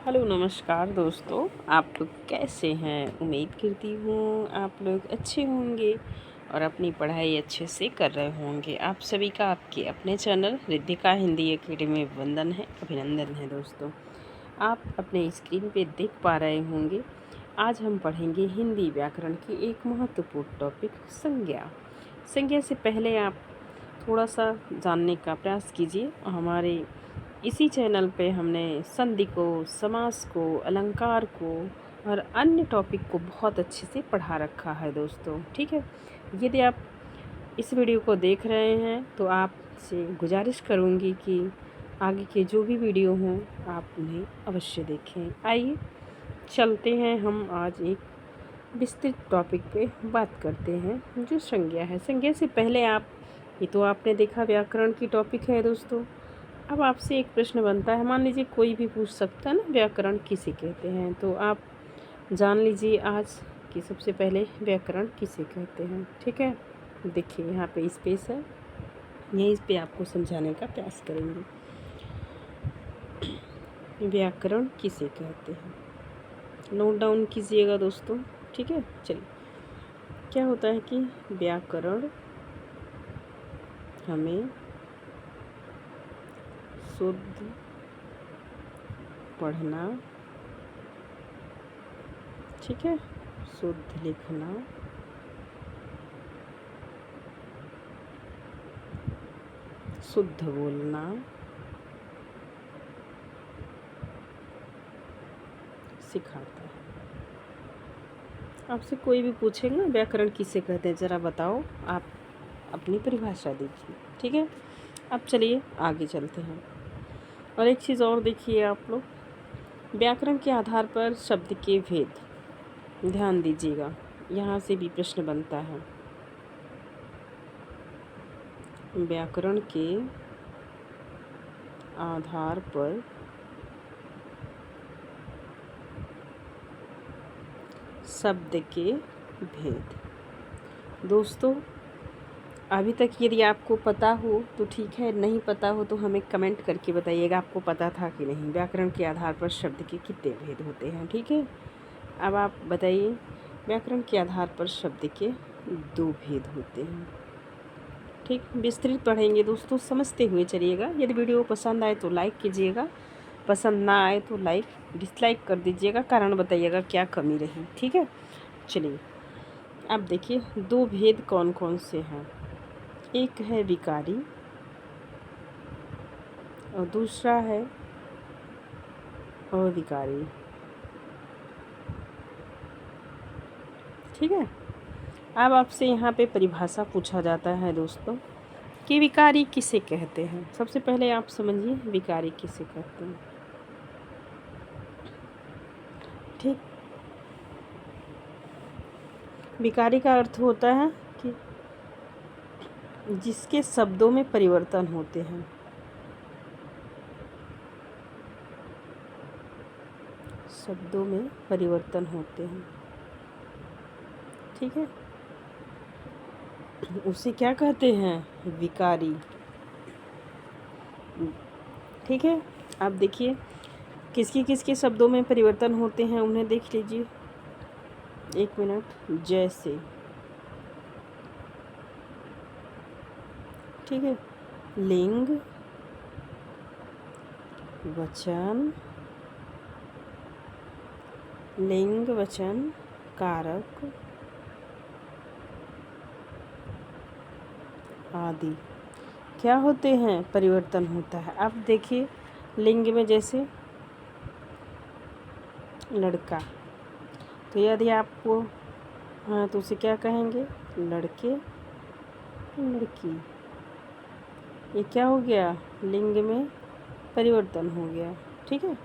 Hello नमस्कार दोस्तों। आप लोग कैसे हैं? उम्मीद करती हूँ आप लोग अच्छे होंगे और अपनी पढ़ाई अच्छे से कर रहे होंगे। आप सभी का आपके अपने चैनल रिद्धिका हिंदी एकेडमी में वंदन है, अभिनंदन है। दोस्तों, आप अपने स्क्रीन पे देख पा रहे होंगे, आज हम पढ़ेंगे हिंदी व्याकरण की एक महत्वपूर्ण टॉपिक संज्ञा। संज्ञा से पहले आप थोड़ा सा जानने का प्रयास कीजिए। हमारे इसी चैनल पे हमने संधि को, समास को, अलंकार को और अन्य टॉपिक को बहुत अच्छे से पढ़ा रखा है दोस्तों। ठीक है, यदि आप इस वीडियो को देख रहे हैं तो आपसे गुजारिश करूंगी कि आगे के जो भी वीडियो हों आप उन्हें अवश्य देखें। आइए चलते हैं, हम आज एक विस्तृत टॉपिक पे बात करते हैं जो संज्ञा है। संज्ञा से पहले ये तो आपने देखा व्याकरण की टॉपिक है दोस्तों। अब आपसे एक प्रश्न बनता है, मान लीजिए कोई भी पूछ सकता है ना व्याकरण किसे कहते हैं, तो आप जान लीजिए आज कि सबसे पहले व्याकरण किसे कहते हैं। ठीक है, देखिए यहाँ पे स्पेस है, यहीं पे आपको समझाने का प्रयास करेंगे। व्याकरण किसे कहते हैं नोट डाउन कीजिएगा दोस्तों। ठीक है, चलिए, क्या होता है कि व्याकरण हमें शुद्ध पढ़ना, ठीक है, शुद्ध लिखना, शुद्ध बोलना सिखाता है। आपसे कोई भी पूछेगा व्याकरण किसे कहते हैं, ज़रा बताओ, आप अपनी परिभाषा दीजिए। ठीक है, अब चलिए आगे चलते हैं। और एक चीज़ और देखिए आप लोग, व्याकरण के आधार पर शब्द के भेद, ध्यान दीजिएगा, यहाँ से भी प्रश्न बनता है। व्याकरण के आधार पर शब्द के भेद। दोस्तों, अभी तक यदि आपको पता हो तो ठीक है, नहीं पता हो तो हमें कमेंट करके बताइएगा आपको पता था कि नहीं। व्याकरण के आधार पर शब्द के कितने भेद होते हैं। ठीक है, अब आप बताइए, व्याकरण के आधार पर शब्द के 2 भेद होते हैं। ठीक, विस्तृत पढ़ेंगे दोस्तों, समझते हुए चलिएगा। यदि वीडियो पसंद आए तो लाइक कीजिएगा, पसंद ना आए तो डिसलाइक कर दीजिएगा, कारण बताइएगा क्या कमी रही। ठीक है, चलिए अब देखिए 2 भेद कौन कौन से हैं। एक है विकारी और दूसरा है अविकारी। ठीक है, अब आपसे यहाँ पे परिभाषा पूछा जाता है दोस्तों कि विकारी किसे कहते हैं। सबसे पहले आप समझिए विकारी किसे कहते हैं। ठीक, विकारी का अर्थ होता है कि जिसके शब्दों में परिवर्तन होते हैं। शब्दों में परिवर्तन होते हैं, ठीक है, उसे क्या कहते हैं? विकारी। ठीक है, अब देखिए किसके किसके शब्दों में परिवर्तन होते हैं उन्हें देख लीजिए। 1 मिनट। जैसे, ठीक है, लिंग, वचन, लिंग वचन कारक आदि क्या होते हैं? परिवर्तन होता है। अब देखिए लिंग में जैसे लड़का, तो यदि आपको, हाँ, तो उसे क्या कहेंगे? लड़के, लड़की। ये क्या हो गया? लिंग में परिवर्तन हो गया। ठीक है,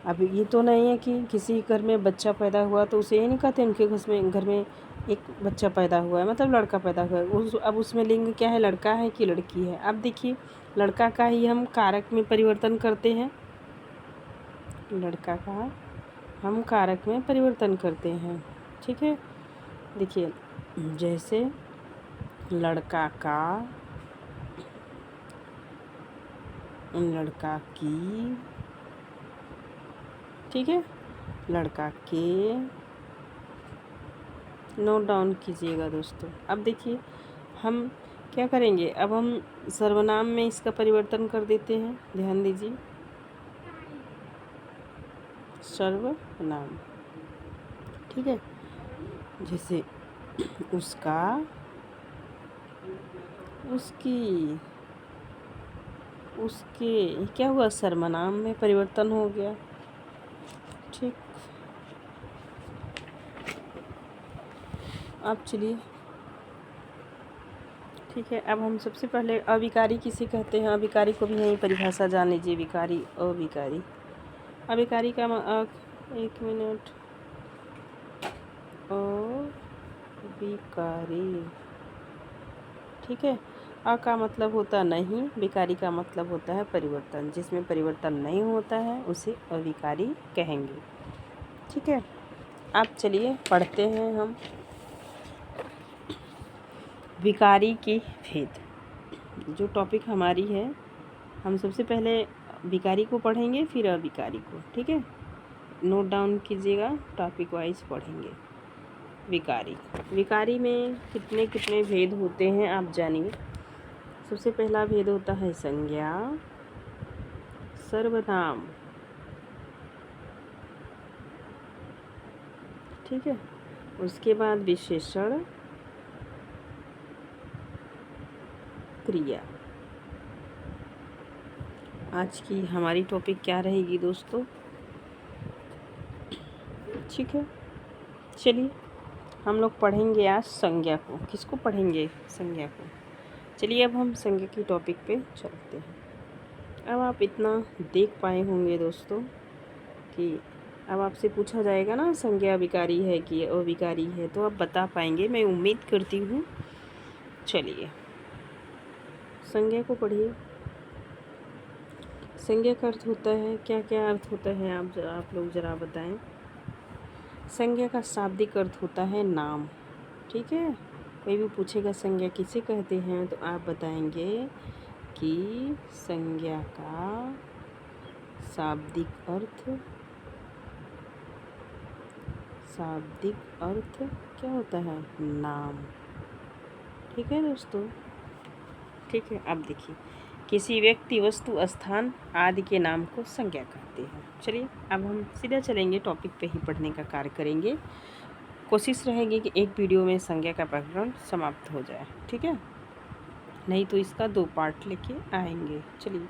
अब ये तो नहीं है कि किसी घर में बच्चा पैदा हुआ तो उसे ये नहीं कहते उनके घर में एक बच्चा पैदा हुआ है, मतलब लड़का पैदा हुआ है। अब उसमें लिंग क्या है? लड़का है कि लड़की है? अब देखिए लड़का का ही हम कारक में परिवर्तन करते हैं, लड़का का हम कारक में परिवर्तन करते हैं। ठीक है, देखिए जैसे लड़का का, लड़का की, ठीक है, लड़का के। नोट डाउन कीजिएगा दोस्तों। अब देखिए हम क्या करेंगे, अब हम सर्वनाम में इसका परिवर्तन कर देते हैं। ध्यान दीजिए, सर्वनाम, ठीक है। जैसे उसका, उसकी, उसके, क्या हुआ, सर्वनाम में परिवर्तन हो गया। ठीक, अब चलिए, ठीक है। अब हम सबसे पहले अविकारी किसे कहते हैं, अविकारी को भी यही परिभाषा जान लीजिए। विकारी, अविकारी, अविकारी का एक मिनट, अविकारी, ठीक है। अ का मतलब होता नहीं, विकारी का मतलब होता है परिवर्तन। जिसमें परिवर्तन नहीं होता है उसे अविकारी कहेंगे, ठीक है। अब चलिए पढ़ते हैं हम विकारी के भेद। जो टॉपिक हमारी है, हम सबसे पहले विकारी को पढ़ेंगे, फिर अविकारी को, ठीक है। नोट डाउन कीजिएगा, टॉपिक वाइज पढ़ेंगे। विकारी, विकारी में कितने कितने भेद होते हैं आप जानिए। सबसे पहला भेद होता है संज्ञा, सर्वनाम, ठीक है। उसके बाद विशेषण, क्रिया। आज की हमारी टॉपिक क्या रहेगी दोस्तों, ठीक है। चलिए हम लोग पढ़ेंगे आज संज्ञा को। किसको पढ़ेंगे, संज्ञा को। चलिए अब हम संज्ञा की टॉपिक पे चलते हैं। अब आप इतना देख पाए होंगे दोस्तों कि अब आपसे पूछा जाएगा ना संज्ञा विकारी है कि अविकारी है, तो आप बता पाएंगे, मैं उम्मीद करती हूँ। चलिए संज्ञा को पढ़िए। संज्ञा का अर्थ होता है, क्या क्या अर्थ होता है आप लोग ज़रा बताएं। संज्ञा का शाब्दिक अर्थ होता है नाम, ठीक है। कोई भी पूछेगा संज्ञा किसे कहते हैं, तो आप बताएंगे कि संज्ञा का शाब्दिक अर्थ क्या होता है, नाम, ठीक है दोस्तों, ठीक है। अब देखिए, किसी व्यक्ति, वस्तु, स्थान आदि के नाम को संज्ञा कहते हैं। चलिए अब हम सीधा चलेंगे, टॉपिक पे ही पढ़ने का कार्य करेंगे। कोशिश रहेगी कि एक वीडियो में संज्ञा का प्रकरण समाप्त हो जाए, ठीक है, नहीं तो इसका 2 पार्ट लेके आएंगे। चलिए,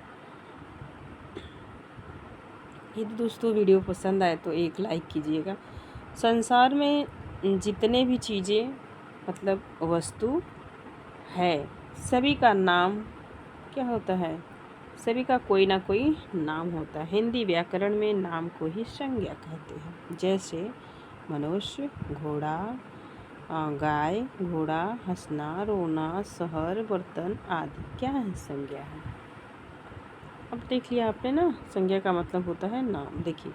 यदि दोस्तों वीडियो पसंद आए तो एक लाइक कीजिएगा। संसार में जितने भी चीज़ें मतलब वस्तु है, सभी का नाम क्या होता है, सभी का कोई ना कोई नाम होता है। हिंदी व्याकरण में नाम को ही संज्ञा कहते हैं। जैसे मनुष्य, घोड़ा, गाय, घोड़ा, हंसना, रोना, शहर, बर्तन आदि क्या है, संज्ञा है। अब देख लिया आपने ना, संज्ञा का मतलब होता है नाम। देखिए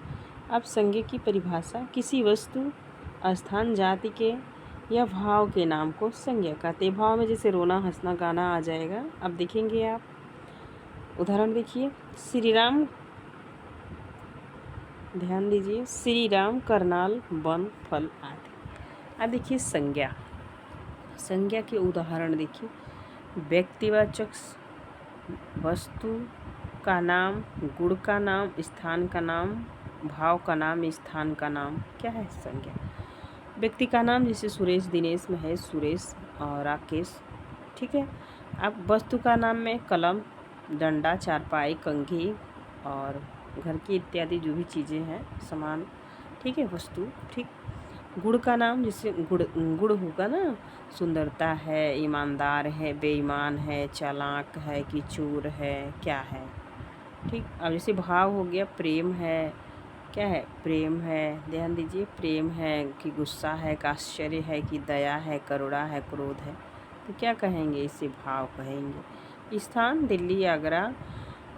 अब संज्ञा की परिभाषा, किसी वस्तु, स्थान, जाति के या भाव के नाम को संज्ञा कहते हैं। भाव में जैसे रोना, हंसना, गाना आ जाएगा। अब देखेंगे आप उदाहरण, देखिए श्री राम, ध्यान दीजिए, श्री राम, करनाल, वन, फल आदि। अब देखिए संज्ञा, संज्ञा के उदाहरण देखिए, व्यक्तिवाचक, वस्तु का नाम, गुण का नाम, स्थान का नाम, भाव का नाम, स्थान का नाम क्या है, संज्ञा। व्यक्ति का नाम जैसे सुरेश, दिनेश, महेश, सुरेश और राकेश, ठीक है। अब वस्तु का नाम में कलम, डंडा, चारपाई, कंघी और घर की इत्यादि जो भी चीज़ें हैं, सामान, ठीक है, वस्तु, ठीक। गुण का नाम जैसे गुण होगा ना, सुंदरता है, ईमानदार है, बेईमान है, चालाक है कि चोर है, क्या है, ठीक। अब जैसे भाव हो गया, प्रेम है, क्या है, प्रेम है, ध्यान दीजिए, प्रेम है कि गुस्सा है, कि आश्चर्य है, कि दया है, करुणा है, क्रोध है, तो क्या कहेंगे, इसे भाव कहेंगे। स्थान दिल्ली, आगरा,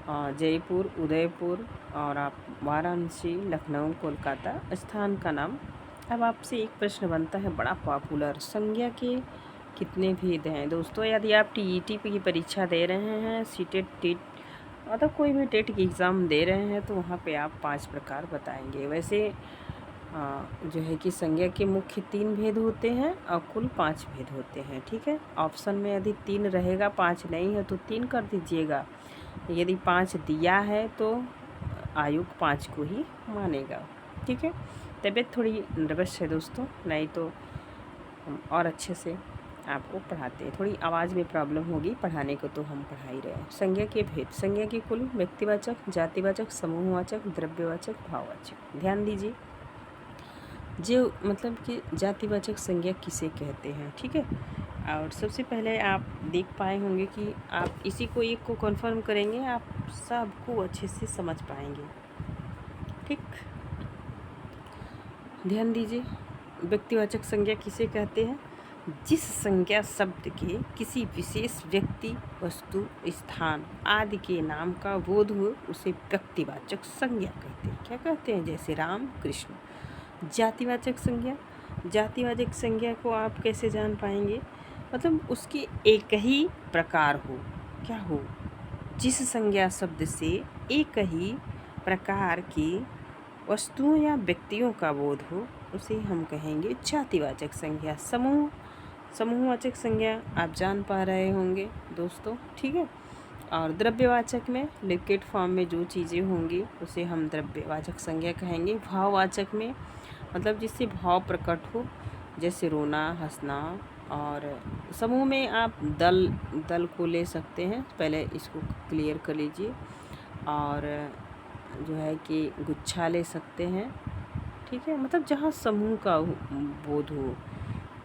जयपुर, उदयपुर और आप वाराणसी, लखनऊ, कोलकाता स्थान का नाम। अब आपसे एक प्रश्न बनता है बड़ा पॉपुलर, संज्ञा के कितने भेद हैं दोस्तों। यदि आप टीईटी की परीक्षा दे रहे हैं, सीटेट, टीट मतलब कोई भी टेट की एग्ज़ाम दे रहे हैं तो वहाँ पे आप 5 प्रकार बताएंगे। वैसे जो है कि संज्ञा के मुख्य 3 भेद होते हैं और कुल 5 भेद होते हैं, ठीक है। ऑप्शन में यदि 3 रहेगा, 5 नहीं है तो 3 कर दीजिएगा। यदि 5 दिया है तो आयुक्त 5 को ही मानेगा, ठीक है। तबीयत थोड़ी नर्वस है दोस्तों, नहीं तो हम और अच्छे से आपको पढ़ाते हैं। थोड़ी आवाज़ में प्रॉब्लम होगी, पढ़ाने को तो हम पढ़ा ही रहे हैं। संज्ञा के भेद। संज्ञा के कुल व्यक्तिवाचक, जातिवाचक, समूहवाचक, द्रव्यवाचक, भाववाचक। ध्यान दीजिए, जो मतलब कि जातिवाचक संज्ञा किसे कहते हैं, ठीक है। और सबसे पहले आप देख पाए होंगे कि आप इसी को एक को कन्फर्म करेंगे, आप सबको अच्छे से समझ पाएंगे, ठीक। ध्यान दीजिए, व्यक्तिवाचक संज्ञा किसे कहते हैं? जिस संज्ञा शब्द के किसी विशेष व्यक्ति, वस्तु, स्थान आदि के नाम का बोध हो उसे व्यक्तिवाचक संज्ञा कहते हैं। क्या कहते हैं? जैसे राम, कृष्ण। जातिवाचक संज्ञा। जातिवाचक संज्ञा को आप कैसे जान पाएंगे? मतलब उसकी एक ही प्रकार हो। क्या हो? जिस संज्ञा शब्द से एक ही प्रकार की वस्तुओं या व्यक्तियों का बोध हो उसे हम कहेंगे जातिवाचक संज्ञा। समूहवाचक संज्ञा आप जान पा रहे होंगे दोस्तों, ठीक है। और द्रव्यवाचक में लिक्विड फॉर्म में जो चीज़ें होंगी उसे हम द्रव्यवाचक संज्ञा कहेंगे। भाववाचक में मतलब जिससे भाव प्रकट हो, जैसे रोना, हंसना। और समूह में आप दल को ले सकते हैं, पहले इसको क्लियर कर लीजिए। और जो है कि गुच्छा ले सकते हैं, ठीक है। मतलब जहाँ समूह का बोध हो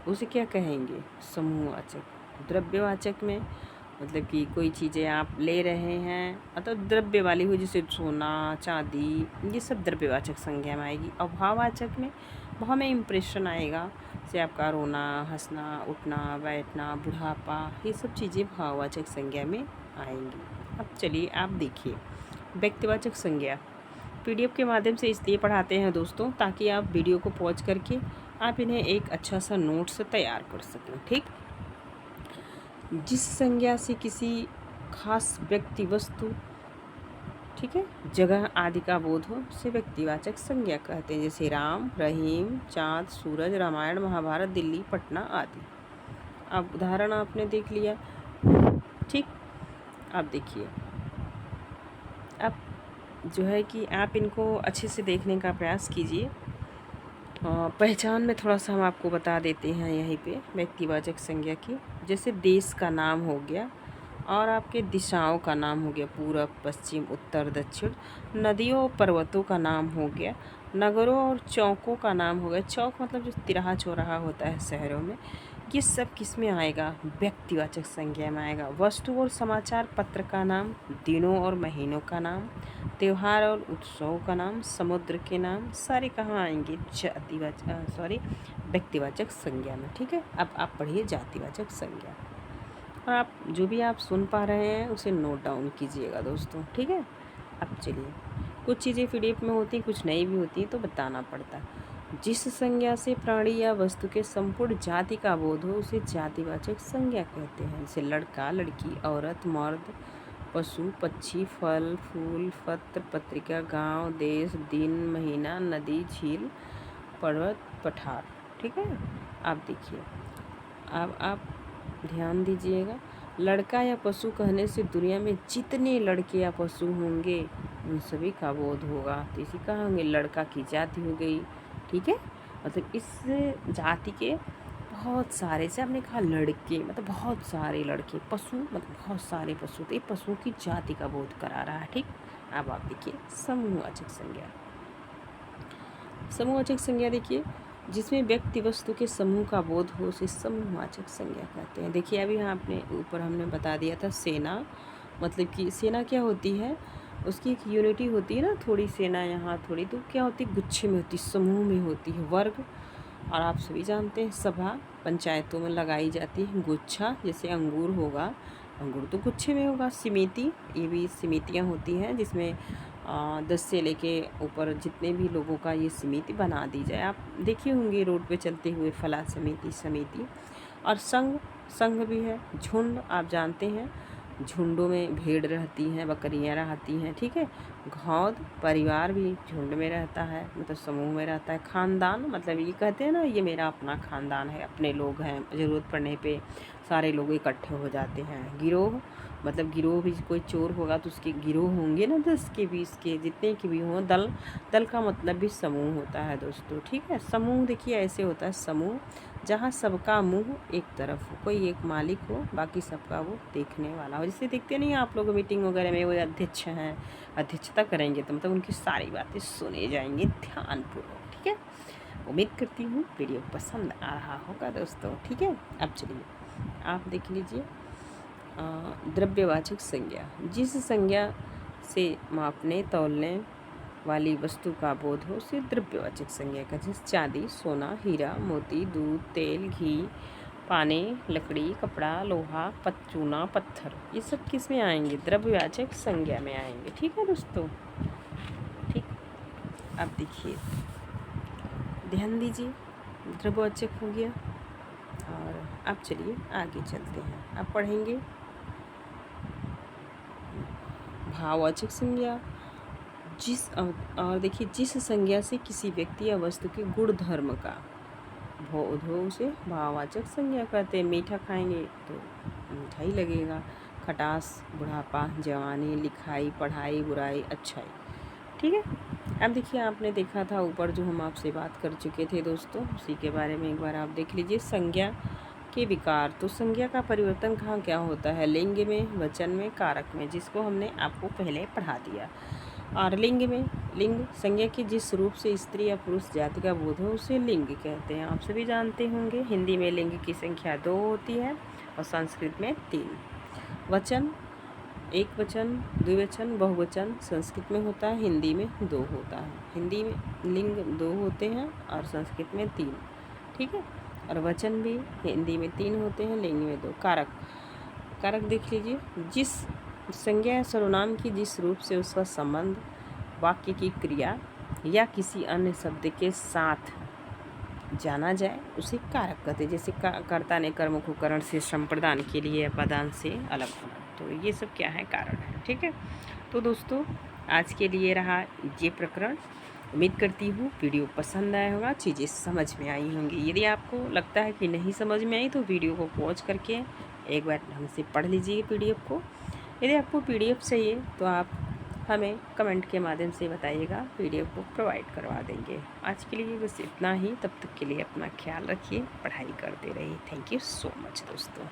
उसे क्या कहेंगे? समूहवाचक। द्रव्यवाचक में मतलब कि कोई चीज़ें आप ले रहे हैं मतलब द्रव्य वाली हो, जैसे सोना, चांदी, ये सब द्रव्यवाचक संज्ञा में आएगी। और भाववाचक में भाव में इम्प्रेशन आएगा, जैसे आपका रोना, हंसना, उठना, बैठना, बुढ़ापा, ये सब चीज़ें भाववाचक संज्ञा में आएंगी। अब चलिए आप देखिए व्यक्तिवाचक संज्ञा। पीडीएफ के माध्यम से इसलिए पढ़ाते हैं दोस्तों ताकि आप वीडियो को पॉज करके आप इन्हें एक अच्छा सा नोट्स तैयार कर सकें, ठीक। जिस संज्ञा से किसी खास व्यक्ति, वस्तु, ठीक है, जगह आदि का बोध हो उसे व्यक्तिवाचक संज्ञा कहते हैं। जैसे राम, रहीम, चाँद, सूरज, रामायण, महाभारत, दिल्ली, पटना आदि। अब उदाहरण आपने देख लिया, ठीक। आप देखिए, अब जो है कि आप इनको अच्छे से देखने का प्रयास कीजिए। पहचान में थोड़ा सा हम आपको बता देते हैं यहीं पे व्यक्तिवाचक संज्ञा की। जैसे देश का नाम हो गया और आपके दिशाओं का नाम हो गया, पूरब, पश्चिम, उत्तर, दक्षिण। नदियों और पर्वतों का नाम हो गया। नगरों और चौकों का नाम हो गया। चौक मतलब जो तिराहा चौराहा होता है शहरों में, ये सब किस में आएगा? व्यक्तिवाचक संज्ञा में आएगा। वस्तु और समाचार पत्र का नाम, दिनों और महीनों का नाम, त्योहार और उत्सव का नाम, समुद्र के नाम, सारे कहाँ आएंगे? व्यक्तिवाचक संज्ञा में, ठीक है। अब आप पढ़िए जातिवाचक संज्ञा, और आप जो भी आप सुन पा रहे हैं उसे नोट डाउन कीजिएगा दोस्तों, ठीक है। अब चलिए, कुछ चीज़ें पीडीएफ में होती हैं, कुछ नई भी होती हैं तो बताना पड़ता है। जिस संज्ञा से प्राणी या वस्तु के संपूर्ण जाति का बोध हो उसे जातिवाचक संज्ञा कहते हैं। जैसे लड़का, लड़की, औरत, मर्द, पशु, पक्षी, फल, फूल, पत्र, पत्रिका, गांव, देश, दिन, महीना, नदी, झील, पर्वत, पठार, ठीक है। आप देखिए, अब आप ध्यान दीजिएगा, लड़का या पशु कहने से दुनिया में जितने लड़के या पशु होंगे उन सभी का बोध होगा। तो इसी का होंगे लड़का की जाति हो गई, ठीक है। मतलब इस जाति के बहुत सारे, से आपने कहा लड़के मतलब बहुत सारे लड़के, पशु मतलब बहुत सारे पशु, तो ये पशुओं की जाति का बोध करा रहा है, ठीक। अब आप देखिए समूहवाचक संज्ञा। समूहवाचक संज्ञा देखिए, जिसमें व्यक्ति वस्तु के समूह का बोध हो उसे समूहवाचक संज्ञा कहते हैं। देखिए अभी आपने ऊपर हमने बता दिया था सेना, मतलब कि सेना क्या होती है, उसकी एक यूनिटी होती है ना, थोड़ी सेना यहाँ थोड़ी, तो क्या होती है? गुच्छे में होती है, समूह में होती है। वर्ग, और आप सभी जानते हैं सभा पंचायतों में लगाई जाती है। गुच्छा, जैसे अंगूर होगा, अंगूर तो गुच्छे में होगा। समिति, ये भी समितियाँ होती हैं जिसमें 10 से लेके ऊपर जितने भी लोगों का ये समिति बना दी जाए। आप देखे होंगे रोड पे चलते हुए फला समिति। और संघ भी है। झुंड आप जानते हैं, झुंडों में भेड़ रहती हैं, बकरियां रहती हैं, ठीक है। घौद परिवार भी झुंड में रहता है, मतलब समूह में रहता है। खानदान मतलब ये कहते हैं ना, ये मेरा अपना खानदान है, अपने लोग हैं, ज़रूरत पड़ने पे सारे लोग इकट्ठे हो जाते हैं। गिरोह मतलब गिरोह भी, कोई चोर होगा तो उसके गिरोह होंगे ना, 10 के 20 के जितने के भी हों। दल, दल का मतलब भी समूह होता है दोस्तों, ठीक है। समूह देखिए ऐसे होता है समूह, जहाँ सबका मुंह एक तरफ हो, कोई एक मालिक हो, बाकी सबका वो देखने वाला हो। जैसे देखते नहीं आप लोग मीटिंग वगैरह में, वो अध्यक्ष हैं, अध्यक्षता करेंगे तो मतलब उनकी सारी बातें सुने जाएंगी ध्यानपूर्वक, ठीक है। उम्मीद करती हूँ वीडियो पसंद आ रहा होगा दोस्तों, ठीक है। अब चलिए आप देख लीजिए द्रव्यवाचक संज्ञा, जिस संज्ञा से मापने तौलने वाली वस्तु का बोध हो उसे द्रव्यवाचक संज्ञा का। जैसे चांदी, सोना, हीरा, मोती, दूध, तेल, घी, पानी, लकड़ी, कपड़ा, लोहा, चूना, पत्थर, ये सब किस में आएंगे? द्रव्यवाचक संज्ञा में आएंगे, ठीक है दोस्तों। ठीक, अब देखिए ध्यान दीजिए, द्रव्यवाचक हो गया। और अब चलिए आगे चलते हैं, अब पढ़ेंगे भाववाचक संज्ञा। और देखिए जिस संज्ञा से किसी व्यक्ति या वस्तु के गुण धर्म का बोध हो उसे भाववाचक संज्ञा कहते हैं। मीठा खाएंगे तो मीठा ही लगेगा। खटास, बुढ़ापा, जवानी, लिखाई, पढ़ाई, बुराई, अच्छाई, ठीक है। अब देखिए आपने देखा था ऊपर जो हम आपसे बात कर चुके थे दोस्तों, उसी के बारे में एक बार आप देख लीजिए। संज्ञा के विकार, तो संज्ञा का परिवर्तन कहाँ क्या होता है? लिंग में, वचन में, कारक में, जिसको हमने आपको पहले पढ़ा दिया। और लिंग में, लिंग संज्ञा के जिस रूप से स्त्री या पुरुष जाति का बोध हो उसे लिंग कहते हैं। आप सभी जानते होंगे हिंदी में लिंग की संख्या 2 होती है और संस्कृत में 3। वचन, एक वचन, द्विवचन, बहुवचन संस्कृत में होता है, हिंदी में 2 होता है। हिंदी में लिंग 2 होते हैं और संस्कृत में 3, ठीक है। और वचन भी हिंदी में 3 होते हैं, लिंग में 2। कारक, कारक देख लीजिए, जिस संज्ञा या सर्वनाम की जिस रूप से उसका संबंध वाक्य की क्रिया या किसी अन्य शब्द के साथ जाना जाए उसे कारक कहते हैं। जैसे कर्ता ने कर्म को करण से संप्रदान के लिए या पदान से अलग होना, तो ये सब क्या है? कारण है, ठीक है। तो दोस्तों आज के लिए रहा ये प्रकरण। उम्मीद करती हूँ वीडियो पसंद आया होगा, चीज़ें समझ में आई होंगी। यदि आपको लगता है कि नहीं समझ में आई तो वीडियो को पॉज करके एक बार ढंग से पढ़ लीजिए पीडीएफ को। यदि आपको पीडीएफ चाहिए तो आप हमें कमेंट के माध्यम से बताइएगा, पीडीएफ को प्रोवाइड करवा देंगे। आज के लिए बस इतना ही, तब तक के लिए अपना ख्याल रखिए, पढ़ाई करते रहिए। थैंक यू सो मच दोस्तों।